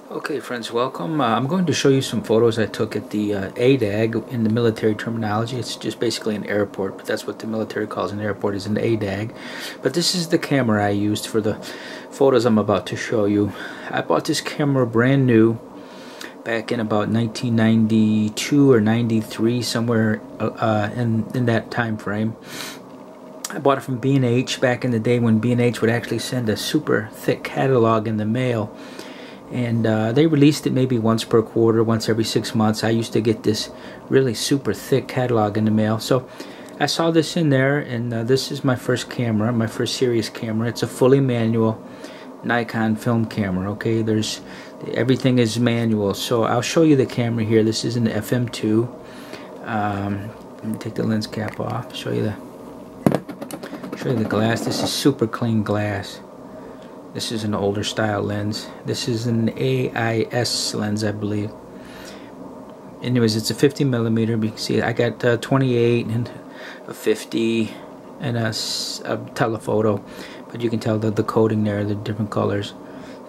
Okay friends, welcome. I'm going to show you some photos I took at the ADAG in the military terminology. It's just basically an airport, but that's what the military calls an airport, is an ADAG. But this is the camera I used for the photos I'm about to show you. I bought this camera brand new back in about 1992 or 93, somewhere in that time frame. I bought it from B&H back in the day when B&H would actually send a super thick catalog in the mail. And they released it maybe once per quarter, once every 6 months. I used to get this really super thick catalog in the mail. So I saw this in there, and this is my first camera, my first serious camera. It's a fully manual Nikon film camera. Okay, everything is manual. So I'll show you the camera here. This is an FM2. Let me take the lens cap off. Show you the glass. This is super clean glass. This is an older style lens. This is an AIS lens, I believe. Anyways, it's a 50mm. You can see I got 28 and a 50 and a telephoto, but you can tell the coding there, the different colors.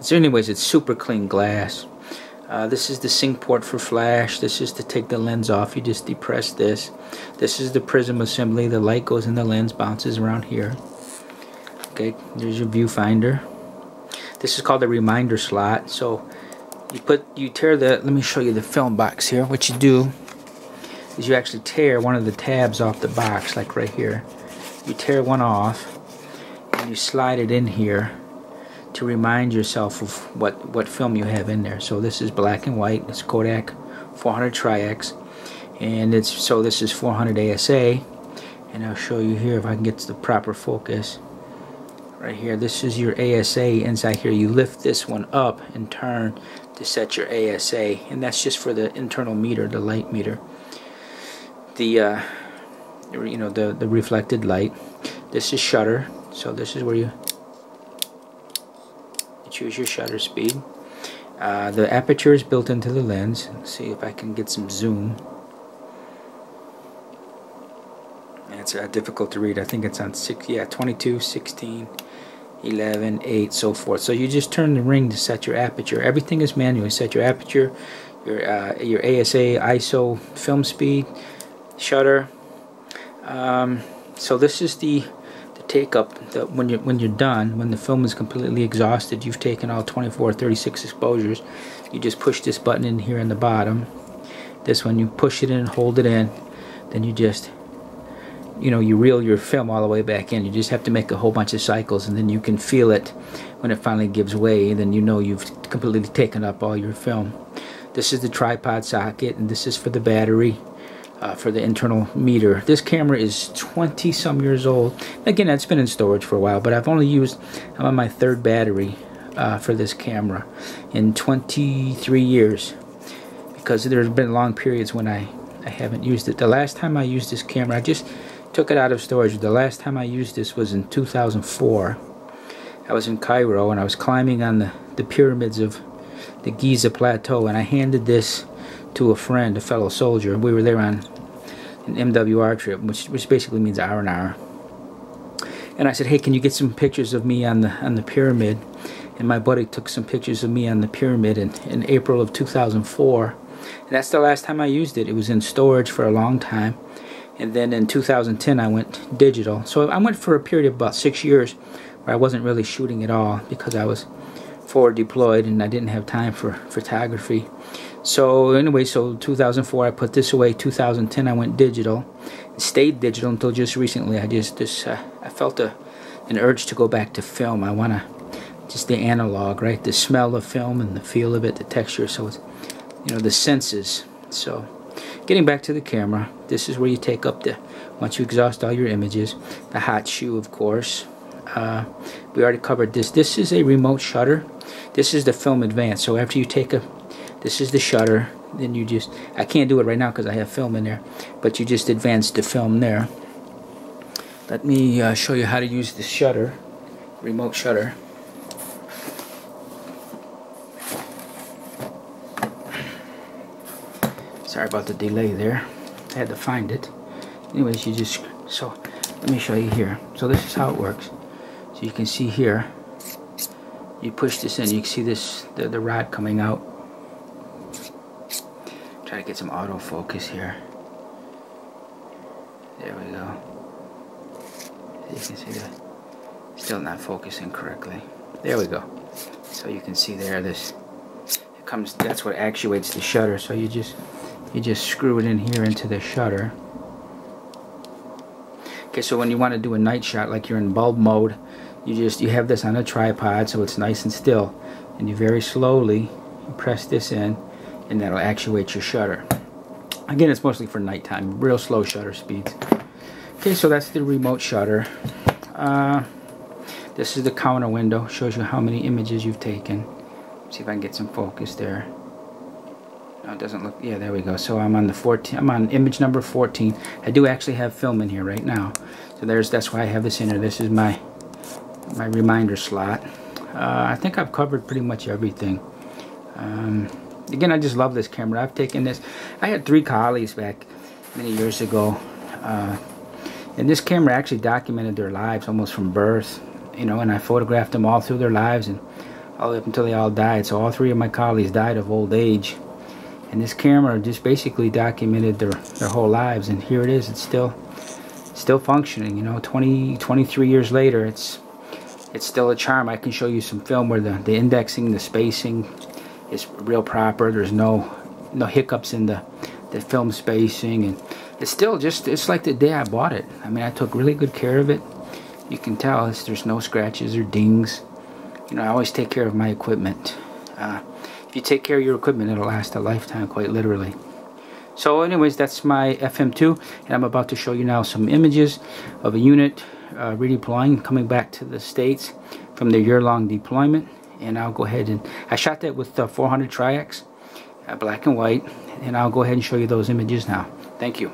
So anyways, it's super clean glass. This is the sync port for flash. This is to take the lens off. You just depress this. This is the prism assembly. The light goes in the lens, bounces around here. Okay, there's your viewfinder. This is called a reminder slot. So you tear the, let me show you the film box here. What you do is you actually tear one of the tabs off the box, like right here. You tear one off and you slide it in here to remind yourself of what film you have in there. So this is black and white. It's Kodak 400 Tri-X, and this is 400 ASA. And I'll show you here if I can get to the proper focus. Right here, this is your ASA. Inside here, you lift this one up and turn to set your ASA, and that's just for the internal meter, the light meter, the reflected light. This is shutter. So this is where you choose your shutter speed. The aperture is built into the lens. Let's see if I can get some zoom. It's difficult to read. I think it's on 22, 16, 11, 8, so forth. So you just turn the ring to set your aperture. Everything is manual. You set your aperture, your ASA, ISO, film speed, shutter. So this is the take up. When you're done, when the film is completely exhausted, you've taken all 24 or 36 exposures. You just push this button in here in the bottom. This one, you push it in, hold it in, then you just you reel your film all the way back in. You just have to make a whole bunch of cycles, and then you can feel it when it finally gives way, and then you know you've completely taken up all your film. This is the tripod socket, and this is for the battery, for the internal meter. This camera is 20 some years old. Again, it's been in storage for a while, but I'm on my third battery for this camera in 23 years, because there's been long periods when I haven't used it. The last time I used this camera, I just took it out of storage. The last time I used this was in 2004. I was in Cairo, and I was climbing on the pyramids of the Giza Plateau, and I handed this to a friend, a fellow soldier. We were there on an MWR trip, which basically means R&R. And I said, hey, can you get some pictures of me on the pyramid? And my buddy took some pictures of me on the pyramid in April of 2004. And that's the last time I used it. It was in storage for a long time. And then in 2010 I went digital. So I went for a period of about 6 years where I wasn't really shooting at all because I was forward deployed and I didn't have time for photography. So anyway, so 2004 I put this away. 2010 I went digital. Stayed digital until just recently. I felt an urge to go back to film. I want just the analog, right? The smell of film and the feel of it, the texture. So it's the senses. So getting back to the camera, this is where you take up once you exhaust all your images, the hot shoe, of course. We already covered this. This is a remote shutter. This is the film advance. So after you this is the shutter, then I can't do it right now because I have film in there, but you just advance the film there. Let me show you how to use the shutter, remote shutter. Sorry about the delay there. I had to find it. Anyways, so let me show you here. So this is how it works. So you can see here, you push this in, you can see the rod coming out. Try to get some autofocus here. There we go. You can see that still not focusing correctly. There we go. So you can see there, this it comes. That's what actuates the shutter. So you just screw it in here into the shutter. Okay, so when you want to do a night shot, like you're in bulb mode, you have this on a tripod, so it's nice and still, and you very slowly press this in, and that'll actuate your shutter. Again, it's mostly for nighttime, real slow shutter speeds. Okay, so that's the remote shutter. This is the counter window, shows you how many images you've taken. See if I can get some focus there. No, it doesn't look. Yeah, there we go. So I'm on the 14. I'm on image number 14. I do actually have film in here right now, so that's why I have this in here. This is my reminder slot. I think I've covered pretty much everything. Again, I just love this camera. I've taken this. I had 3 collies back many years ago, and this camera actually documented their lives almost from birth. You know, and I photographed them all through their lives and all the way up until they all died. So all 3 of my collies died of old age, and this camera just basically documented their whole lives. And here it is. It's still functioning. You know, 23 years later, it's still a charm. I can show you some film where the indexing, the spacing is real proper. There's no hiccups in the film spacing, and it's still it's like the day I bought it. I mean, I took really good care of it. You can tell there's no scratches or dings. You know, I always take care of my equipment. If you take care of your equipment, it'll last a lifetime, quite literally. So anyways, that's my FM2, and I'm about to show you now some images of a unit redeploying, coming back to the States from their year-long deployment. And I'll go ahead and I shot that with 400 Tri-X, black and white, and I'll go ahead and show you those images now. Thank you.